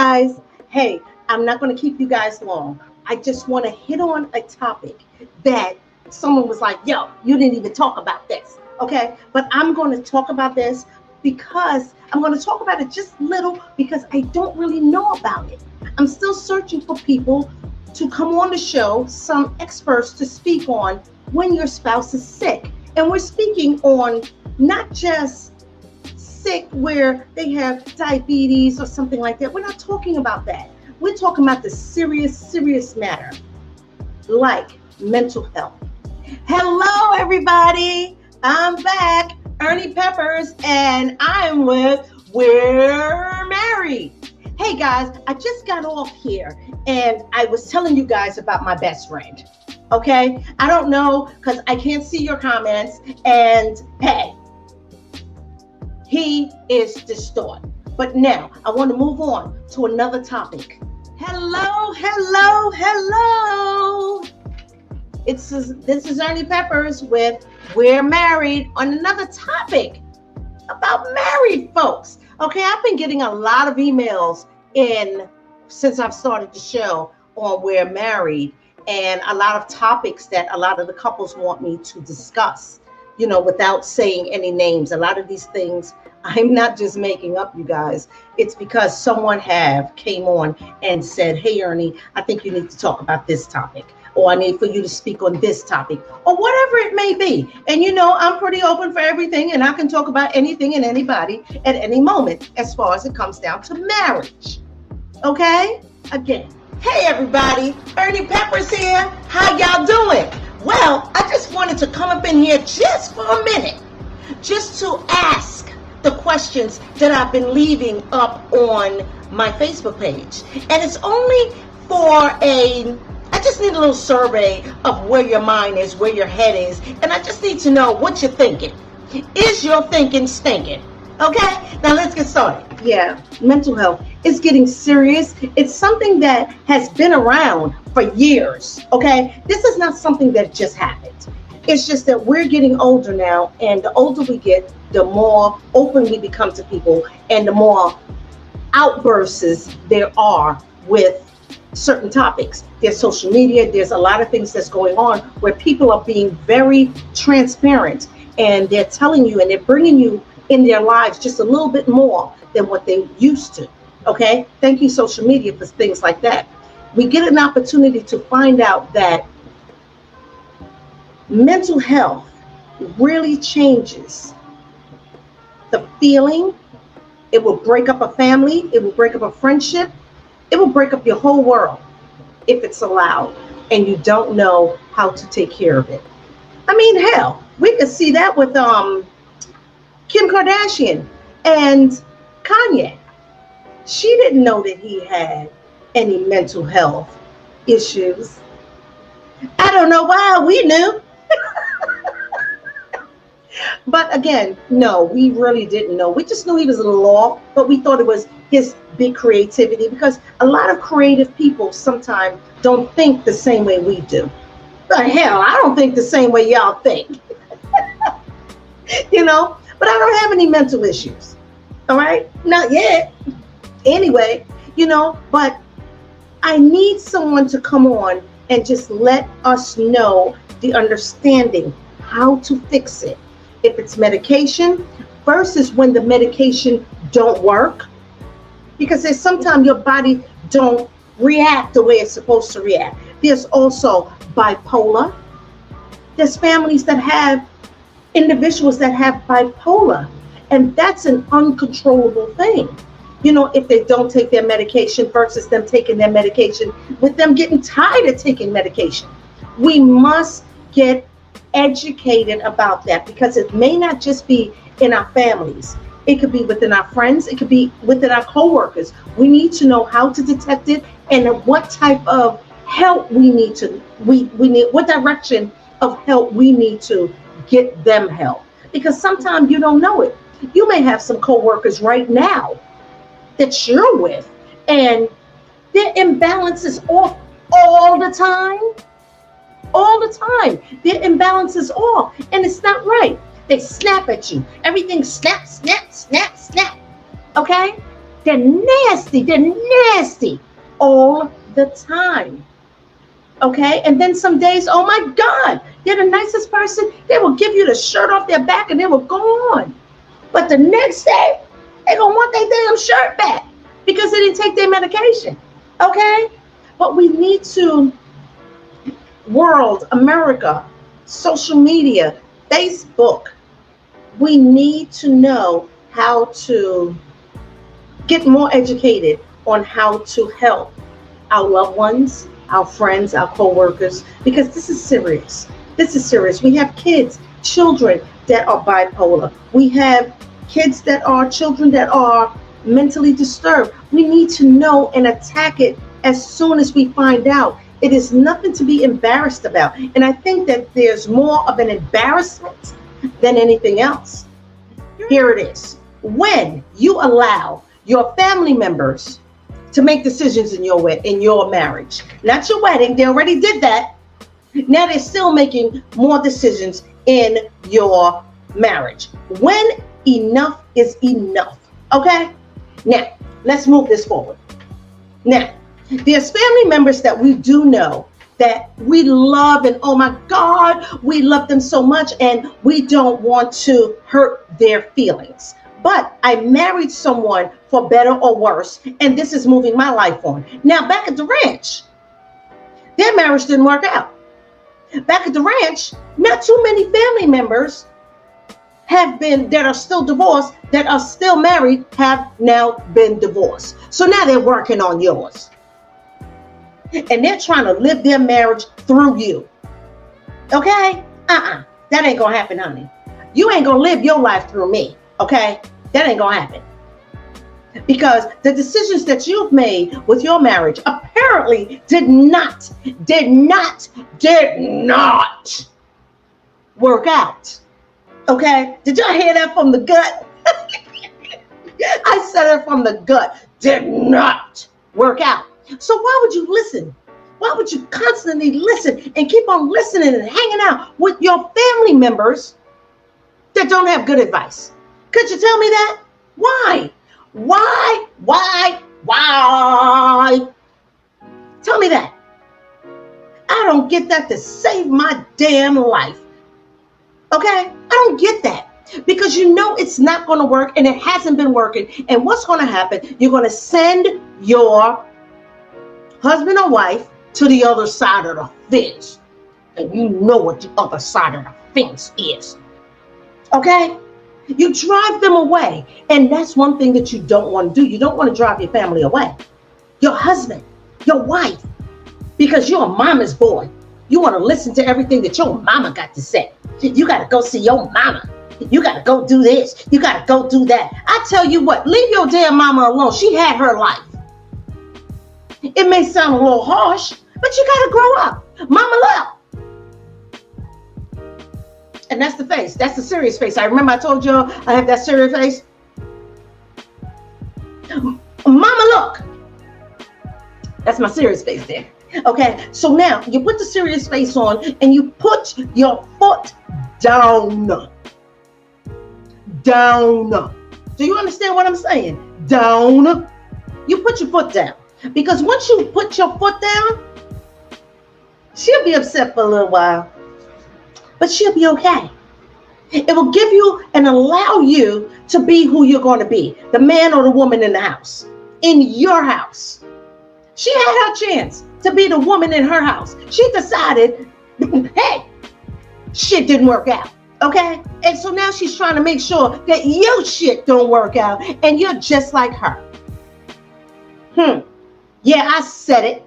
guys. Hey, I'm not going to keep you guys long. I just want to hit on a topic that someone was like, yo, you didn't even talk about this. Okay. But I'm going to talk about this because I'm going to talk about it just little because I don't really know about it. I'm still searching for people to come on the show, some experts to speak on when your spouse is sick. And we're speaking on not just sick where they have diabetes or something like that. We're not talking about that. We're talking about the serious matter like mental health. Hello, everybody. I'm back, Ernie Peppers, and I'm with We're Married. Hey, guys, I just got off here and I was telling you guys about my best friend. Okay? I don't know because I can't see your comments. And hey, he is distraught. But now I want to move on to another topic. Hello. This is Ernie Peppers with We're Married on another topic about married folks. Okay, I've been getting a lot of emails since I've started the show on We're Married, and a lot of topics that a lot of the couples want me to discuss, without saying any names. A lot of these things I'm not just making up, you guys. It's because someone came on and said, hey, Ernie, I think you need to talk about this topic, or I need for you to speak on this topic, or whatever it may be. And I'm pretty open for everything, and I can talk about anything and anybody at any moment as far as it comes down to marriage. Okay? Again, hey, everybody. Ernie Peppers here. How y'all doing? Well, I just wanted to come up in here just for a minute, just to ask the questions that I've been leaving up on my Facebook page. And it's only I just need a little survey of where your mind is, where your head is, and I just need to know what you're thinking. Is your thinking stinking? Okay, now let's get started. Yeah, mental health is getting serious. It's something that has been around for years, okay? This is not something that just happened. It's just that we're getting older now, and the older we get, the more open we become to people, and the more outbursts there are with certain topics. There's social media, there's a lot of things that's going on where people are being very transparent, and they're telling you and they're bringing you in their lives just a little bit more than what they used to. Okay? Thank you, social media, for things like that. We get an opportunity to find out that mental health really changes the feeling. It will break up a family. It will break up a friendship. It will break up your whole world if it's allowed and you don't know how to take care of it. I mean, hell, we could see that with Kim Kardashian and Kanye. She didn't know that he had any mental health issues. I don't know why we knew. But again, no, we really didn't know. We just knew he was a little off, but we thought it was his big creativity because a lot of creative people sometimes don't think the same way we do. But hell, I don't think the same way y'all think. But I don't have any mental issues. All right? Not yet. Anyway, but I need someone to come on and just let us know the understanding, how to fix it. If it's medication versus when the medication don't work, because there's sometimes your body don't react the way it's supposed to react. There's also bipolar. There's families that have individuals that have bipolar, and that's an uncontrollable thing. If they don't take their medication versus them taking their medication with them getting tired of taking medication. We must get educated about that because it may not just be in our families. It could be within our friends. It could be within our coworkers. We need to know how to detect it and what type of help we need, what direction of help we need to get them help. Because sometimes you don't know it. You may have some coworkers right now that you're with, and their imbalance is off all the time. Their imbalance is off, and it's not right. They snap at you. Everything snap. Okay? They're nasty. They're nasty all the time. Okay. And then some days, oh my God, they're the nicest person. They will give you the shirt off their back and they will go on. But the next day, they're going to want their damn shirt back because they didn't take their medication. Okay. But we need to, world, America, social media, Facebook, we need to know how to get more educated on how to help our loved ones, our friends, our co-workers, because this is serious. This is serious. We have kids, children that are bipolar. We have kids that are children that are mentally disturbed. We need to know and attack it as soon as we find out. It is nothing to be embarrassed about. And I think that there's more of an embarrassment than anything else. Here it is. When you allow your family members to make decisions in your marriage, not your wedding, they already did that. Now they're still making more decisions in your marriage. When enough is enough. Okay? Now, let's move this forward. Now, there's family members that we do know that we love, and oh my God, we love them so much, and we don't want to hurt their feelings. But I married someone for better or worse, and this is moving my life on. Now, back at the ranch, their marriage didn't work out. Back at the ranch, not too many family members that are still divorced, that are still married, have now been divorced. So now they're working on yours. And they're trying to live their marriage through you. Okay? That ain't gonna happen, honey. You ain't gonna live your life through me. Okay? That ain't gonna happen. Because the decisions that you've made with your marriage apparently did not work out. Okay? Did y'all hear that from the gut? I said it from the gut. Did not work out. So why would you listen? Why would you constantly listen and keep on listening and hanging out with your family members that don't have good advice? Could you tell me that? Why? Tell me that. I don't get that to save my damn life. Okay? I don't get that. Because you know it's not going to work, and it hasn't been working. And what's going to happen? You're going to send your husband or wife to the other side of the fence. And you know what the other side of the fence is. Okay? You drive them away. And that's one thing that you don't want to do. You don't want to drive your family away. Your husband, your wife, because you're a mama's boy. You want to listen to everything that your mama got to say. You got to go see your mama. You got to go do this. You got to go do that. I tell you what, leave your damn mama alone. She had her life. It may sound a little harsh, but you got to grow up. Mama love. And that's the face. That's the serious face. I remember I told you I have that serious face. Mama look. That's my serious face there. Okay, so now you put the serious face on and you put your foot down. Down. Do you understand what I'm saying? Down. You put your foot down. Because once you put your foot down, she'll be upset for a little while. But she'll be okay. It will give you and allow you to be who you're going to be. The man or the woman in the house. In your house. She had her chance to be the woman in her house. She decided, hey, shit didn't work out. Okay? And so now she's trying to make sure that your shit don't work out. And you're just like her. Yeah, I said it.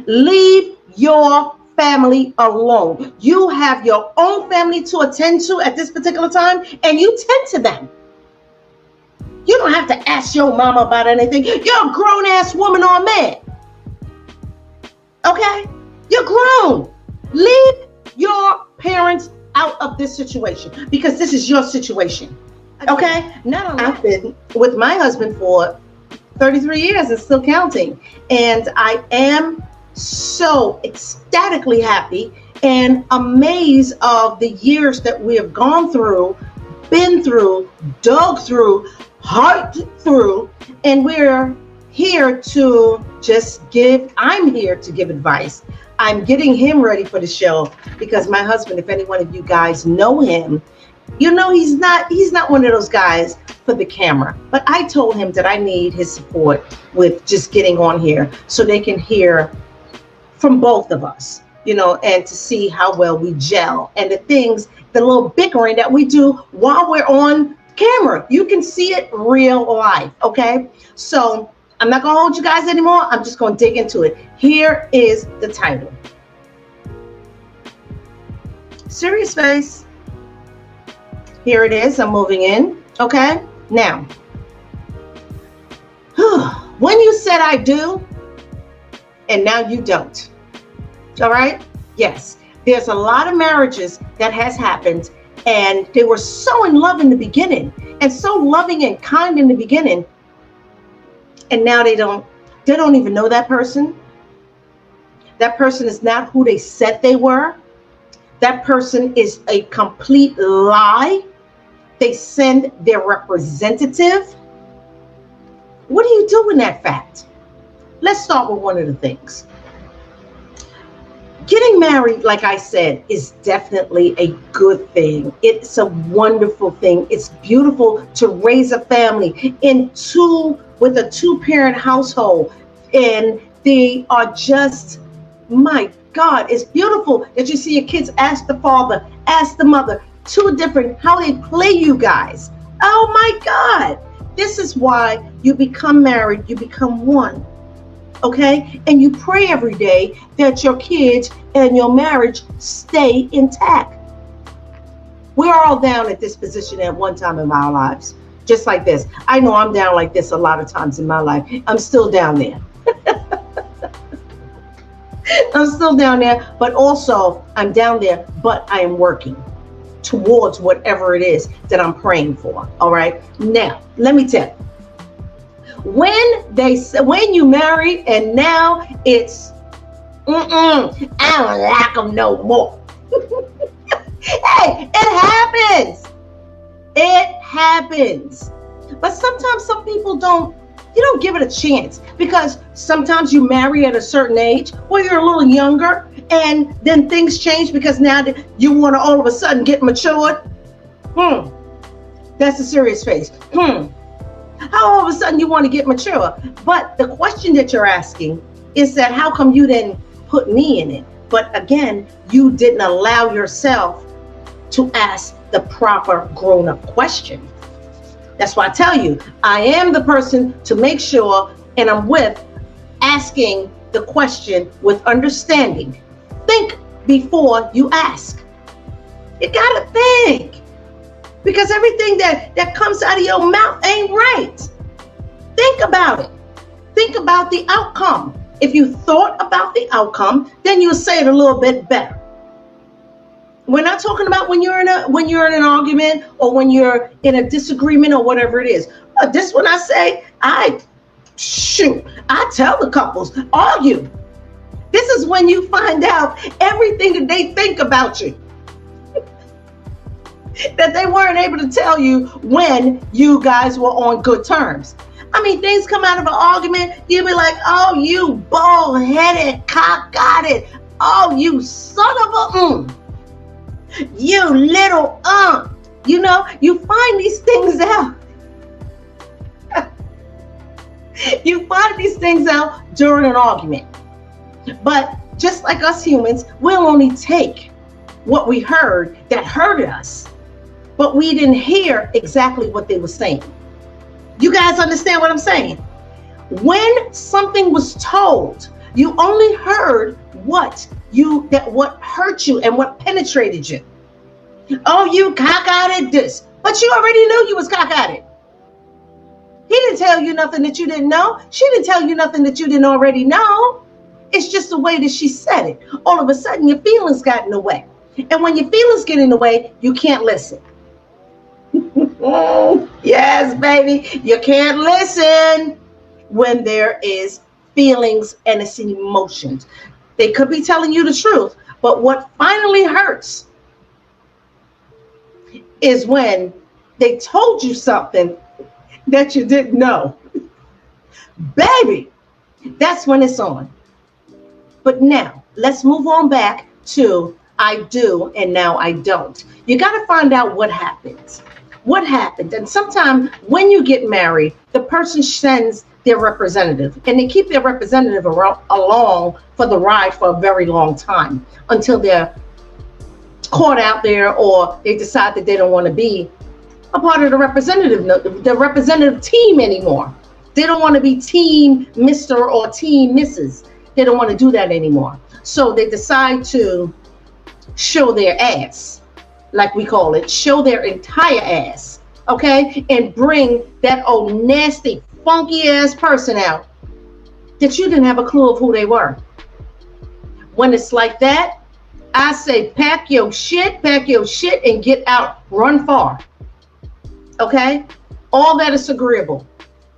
Leave your family alone. You have your own family to attend to at this particular time, and you tend to them. You don't have to ask your mama about anything. You're a grown-ass woman or man. Okay? You're grown. Leave your parents out of this situation because this is your situation. Okay? I've been with my husband for 33 years and still counting. And I am so ecstatically happy and amazed of the years that we have gone through been through, dug through, heart through, and we're here to just I'm here to give advice. I'm getting him ready for the show because my husband, if any one of you guys know him, you know he's not one of those guys for the camera. But I told him that I need his support with just getting on here so they can hear from both of us, and to see how well we gel and the little bickering that we do while we're on camera. You can see it real life, okay? So I'm not gonna hold you guys anymore. I'm just gonna dig into it. Here is the title. Serious face. Here it is. I'm moving in, okay? Now, when you said I do, and now you don't. All right? Yes. There's a lot of marriages that has happened, and they were so in love in the beginning, and so loving and kind in the beginning, and now they don't even know that person. That person is not who they said they were. That person is a complete lie. They send their representative. What do you do in that fact? Let's start with one of the things. Getting married, like I said, is definitely a good thing. It's a wonderful thing. It's beautiful to raise a family with a two-parent household. And they are just, my God, it's beautiful that you see your kids ask the father, ask the mother, two different, how they play you guys. Oh my God. This is why you become married, you become one. Okay? And you pray every day that your kids and your marriage stay intact. We're all down at this position at one time in our lives, just like this. I know I'm down like this a lot of times in my life. I'm still down there. I'm still down there, but also I'm down there, but I am working towards whatever it is that I'm praying for. All right. Now, let me tell you. When you marry and now it's, I don't like them no more. Hey, it happens. It happens. But sometimes some people you don't give it a chance, because sometimes you marry at a certain age or you're a little younger, and then things change because now you want to all of a sudden get matured. That's a serious face. How all of a sudden you want to get mature? But the question that you're asking is that how come you didn't put me in it? But again, you didn't allow yourself to ask the proper grown-up question. That's why I tell you, I am the person to make sure, and I'm with asking the question with understanding. Think before you ask. You gotta think. Because everything that comes out of your mouth ain't right. Think about it. Think about the outcome. If you thought about the outcome, then you'll say it a little bit better. We're not talking about when you're in an argument or when you're in a disagreement or whatever it is. This one I say, I tell the couples, argue. This is when you find out everything that they think about you. That they weren't able to tell you when you guys were on good terms. I mean, things come out of an argument, you'll be like, oh, you bald-headed, cock-eyed, oh, you son of a you little you find these things out. You find these things out during an argument. But just like us humans, we'll only take what we heard that hurt us, but we didn't hear exactly what they were saying. You guys understand what I'm saying? When something was told, you only heard what hurt you and what penetrated you. Oh, you cock-eyed this. But you already knew you was cock-eyed. He didn't tell you nothing that you didn't know. She didn't tell you nothing that you didn't already know. It's just the way that she said it. All of a sudden, your feelings got in the way. And when your feelings get in the way, you can't listen. Yes, baby. You can't listen when there is feelings and it's emotions. They could be telling you the truth, but what finally hurts is when They told you something that you didn't know. Baby, that's when it's on. But now let's move on back to I do and now I don't. You got to find out what happens. What happened? And sometimes when you get married, the person sends their representative and they keep their representative along for the ride for a very long time until they're caught out there or they decide that they don't want to be a part of the representative team anymore. They don't want to be team Mr. or team Mrs. They don't want to do that anymore. So they decide to show their ass, like we call it, show their entire ass, okay? And bring that old nasty, funky ass person out that you didn't have a clue of who they were. When it's like that, I say pack your shit, and get out, run far. Okay? All that is agreeable.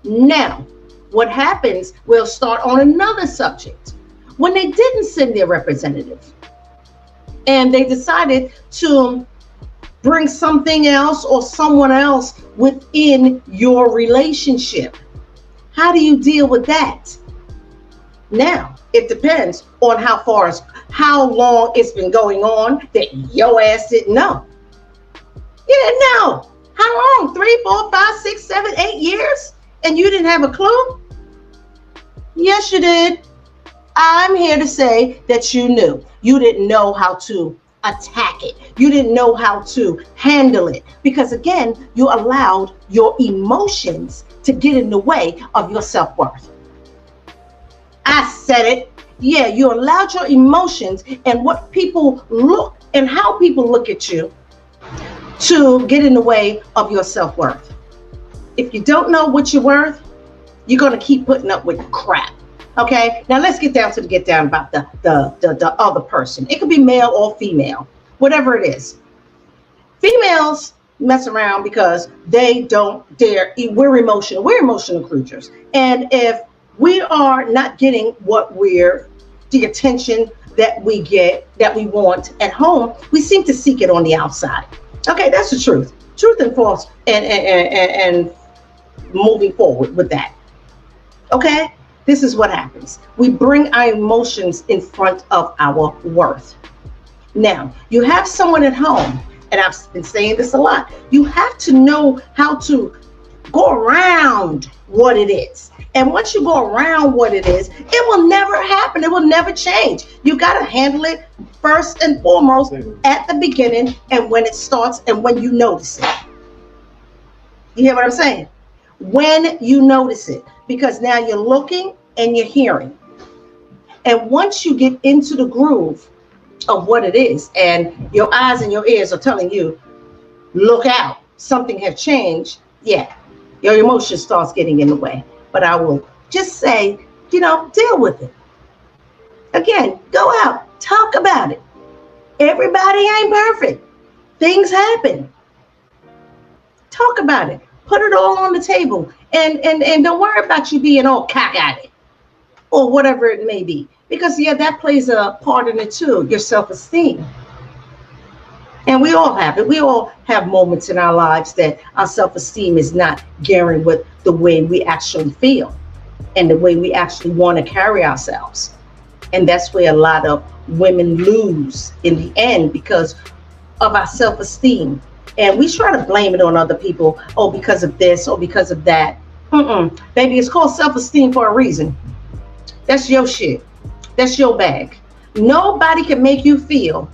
Now, what happens, we'll start on another subject. When they didn't send their representative and they decided to bring something else or someone else within your relationship, how do you deal with that? Now, it depends on how long it's been going on that your ass didn't know. You didn't know. How long? 3, 4, 5, 6, 7, 8 years? And you didn't have a clue? Yes, you did. I'm here to say that you knew. You didn't know how to attack it. You didn't know how to handle it. Because again, you allowed your emotions to get in the way of your self-worth. I said it. Yeah, you allowed your emotions and what people look and how people look at you to get in the way of your self-worth. If you don't know what you're worth, you're going to keep putting up with crap. Okay, now let's get down about the other person. It could be male or female, whatever it is. Females mess around because they don't dare. We're emotional creatures. And if we are not getting the attention that we get, that we want at home, we seem to seek it on the outside. Okay, that's the truth. Truth and false and moving forward with that. Okay? This is what happens. We bring our emotions in front of our worth. Now, you have someone at home, and I've been saying this a lot. You have to know how to go around what it is. And once you go around what it is, it will never happen. It will never change. You got to handle it first and foremost at the beginning and when it starts and when you notice it. You hear what I'm saying? When you notice it, because now you're looking and you're hearing. And once you get into the groove of what it is and your eyes and your ears are telling you, look out, something has changed. Yeah, your emotion starts getting in the way. But I will just say, deal with it. Again, go out, talk about it. Everybody ain't perfect. Things happen. Talk about it. Put it all on the table. And don't worry about you being all cock at it or whatever it may be. Because, that plays a part in it too, your self-esteem. And we all have it. We all have moments in our lives that our self-esteem is not gearing with the way we actually feel and the way we actually want to carry ourselves. And that's where a lot of women lose in the end because of our self-esteem. And we try to blame it on other people. Oh, because of this or because of that. Baby, it's called self-esteem for a reason. That's your shit. That's your bag. Nobody can make you feel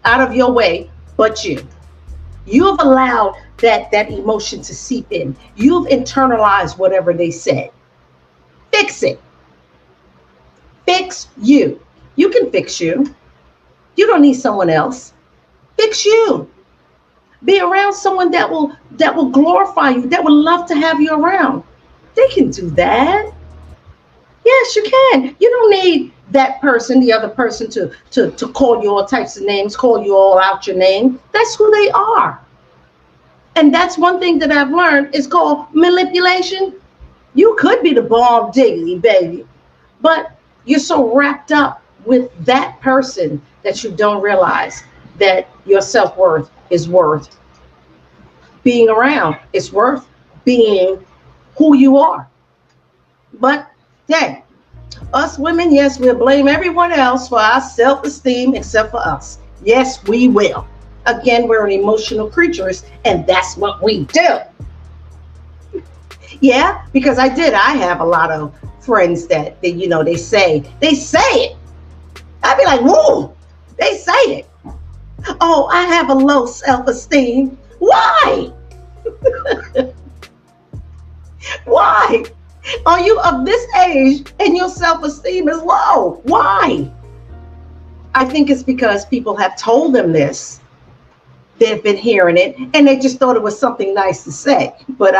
out of your way but you. You've allowed that emotion to seep in. You've internalized whatever they said. Fix it. Fix you. You can fix you. You don't need someone else. Fix you. Be around someone that will glorify you, that would love to have you around. They can do that. Yes, you can. You don't need that person, the other person, to call you all types of names, call you all out your name. That's who they are. And that's one thing that I've learned is called manipulation. You could be the bomb diggity, baby, but you're so wrapped up with that person that you don't realize that your self-worth is worth being around. It's worth being who you are. But hey, us women, yes, we'll blame everyone else for our self-esteem except for us. Yes, we will. Again, we're emotional creatures, and that's what we do. Yeah, because I have a lot of friends that they say it. I'd be like, whoa, they say it. Oh, I have a low self-esteem. Why? Why? Are you of this age and your self-esteem is low? Why? I think it's because people have told them this. They've been hearing it and they just thought it was something nice to say. But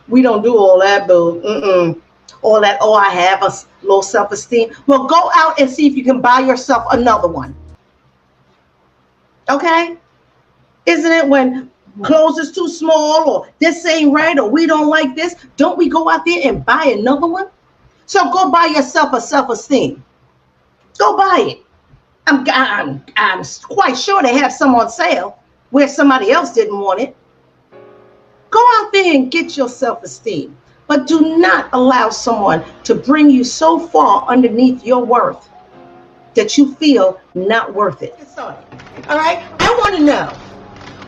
we don't do all that, boo. All that, oh, I have a low self-esteem. Well, go out and see if you can buy yourself another one. Okay? Isn't it when clothes is too small or this ain't right or we don't like this? Don't we go out there and buy another one? So go buy yourself a self-esteem. Go buy it. I'm quite sure they have some on sale where somebody else didn't want it. Go out there and get your self-esteem. But do not allow someone to bring you so far underneath your worth that you feel not worth it. All right? I want to know,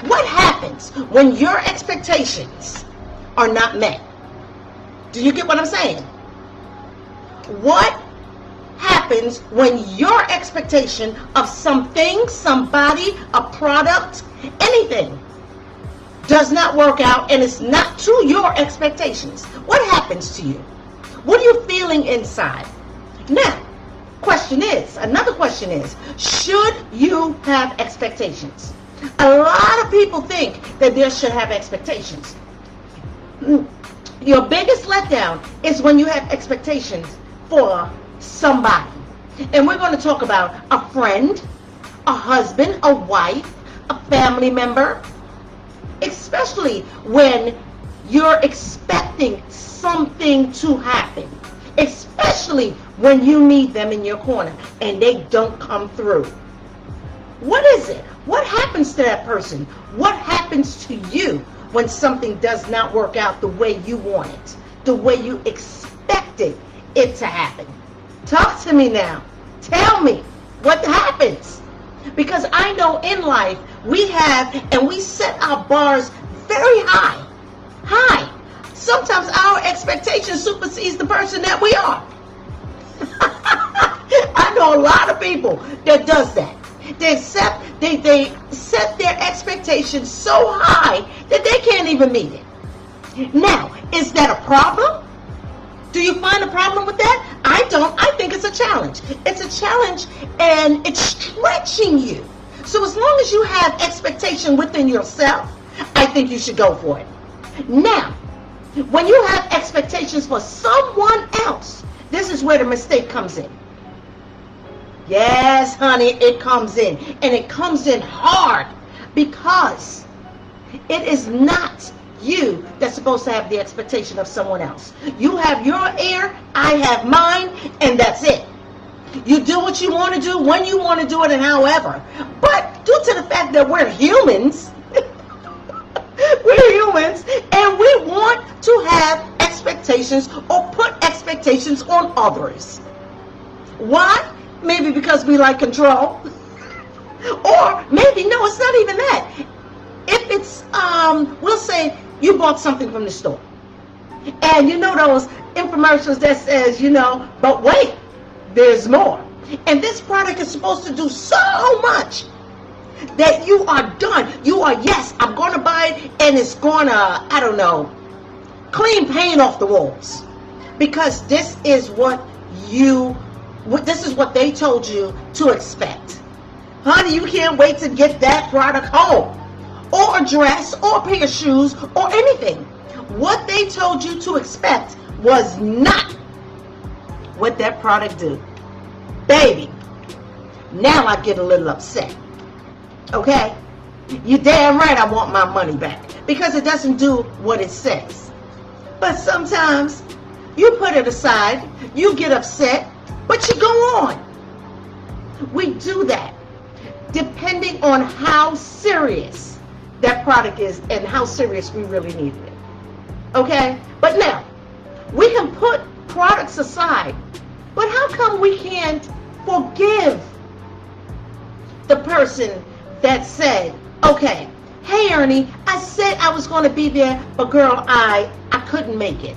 what happens when your expectations are not met? Do you get what I'm saying? What happens when your expectation of something, somebody, a product, anything does not work out and it's not to your expectations? What happens to you? What are you feeling inside? Now, another question is, should you have expectations? A lot of people think that they should have expectations. Your biggest letdown is when you have expectations for somebody. And we're going to talk about a friend, a husband, a wife, a family member, especially when you're expecting something to happen, especially when you need them in your corner and they don't come through. What is it? What happens to that person? What happens to you when something does not work out the way you want it, the way you expected it to happen? Talk to me now. Tell me what happens. Because I know in life we set our bars very high. High. Sometimes our expectation supersedes the person that we are. I know a lot of people that does that. They set their expectations so high that they can't even meet it. Now, is that a problem? Do you find a problem with that? I don't. I think it's a challenge. It's a challenge and it's stretching you. So as long as you have expectation within yourself, I think you should go for it. Now, when you have expectations for someone else, this is where the mistake comes in. Yes, honey, it comes in. And it comes in hard because it is not you that's supposed to have the expectation of someone else. You have your ear, I have mine, and that's it. You do what you want to do, when you want to do it, and however. But due to the fact that we're humans, and we want to have expectations or put expectations on others. Why? Maybe because we like control. Or maybe, no, it's not even that. If it's, we'll say you bought something from the store. And you know those infomercials that says, but wait, there's more. And this product is supposed to do so much that you are done. You are, yes, I'm going to buy it and it's going to, clean paint off the walls. Because this is what they told you to expect. Honey, you can't wait to get that product home. Or a dress, or a pair of shoes, or anything. What they told you to expect was not what that product did. Baby, now I get a little upset. Okay? You're damn right I want my money back. Because it doesn't do what it says. But sometimes you put it aside, you get upset, but you go on. We do that depending on how serious that product is and how serious we really needed it. Okay? But now, we can put products aside, but how come we can't forgive the person that said, okay, hey Ernie, I said I was going to be there, but girl, I couldn't make it.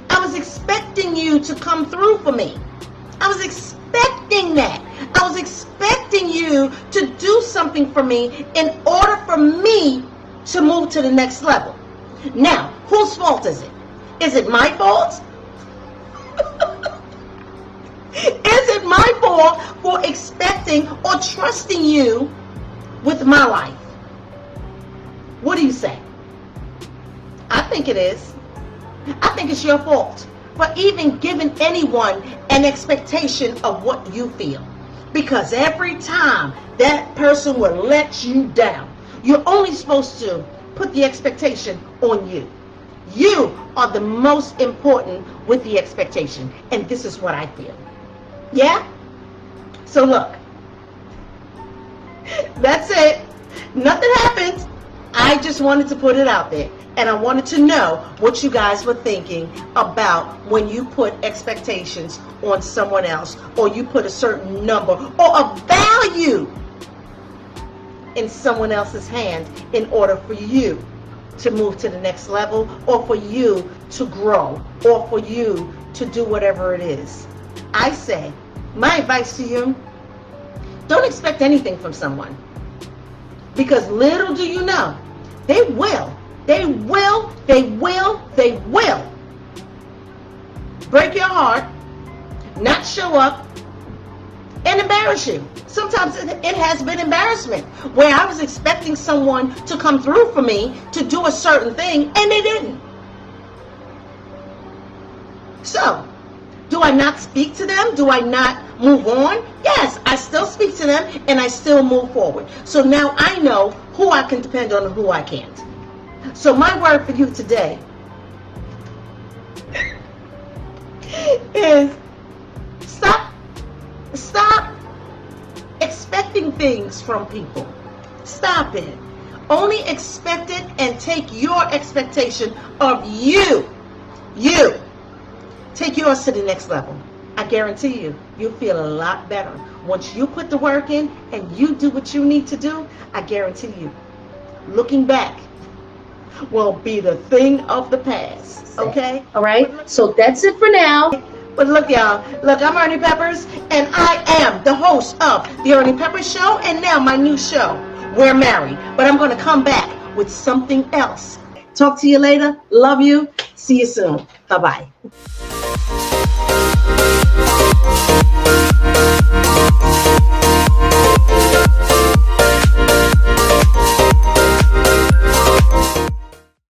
I was expecting you to come through for me. I was expecting that. I was expecting you to do something for me in order for me to move to the next level. Now, whose fault is it? Is it my fault? Is it my fault for expecting or trusting you with my life? What do you say? I think it is. I think it's your fault for even giving anyone an expectation of what you feel. Because every time that person will let you down, you're only supposed to put the expectation on you. You are the most important with the expectation. And this is what I feel. Yeah? So look, that's it. Nothing happened. I just wanted to put it out there. And I wanted to know what you guys were thinking about when you put expectations on someone else, or you put a certain number or a value in someone else's hand in order for you to move to the next level, or for you to grow, or for you to do whatever it is. I say, my advice to you, don't expect anything from someone. Because little do you know, they will break your heart, not show up, and embarrass you. Sometimes it has been embarrassment where I was expecting someone to come through for me to do a certain thing and they didn't. So, do I not speak to them? Do I not move on? Yes, I still speak to them and I still move forward. So now I know who I can depend on and who I can't. So my word for you today is stop expecting things from people. Stop it. Only expect it and take your expectation of you. Take yours to the next level. I guarantee you, you'll feel a lot better. Once you put the work in and you do what you need to do, I guarantee you, looking back will be the thing of the past. Okay? All right? So that's it for now. But look, y'all. Look, I'm Ernie Peppers, and I am the host of The Ernie Peppers Show, and now my new show, We're Married. But I'm going to come back with something else. Talk to you later. Love you. See you soon. Bye-bye.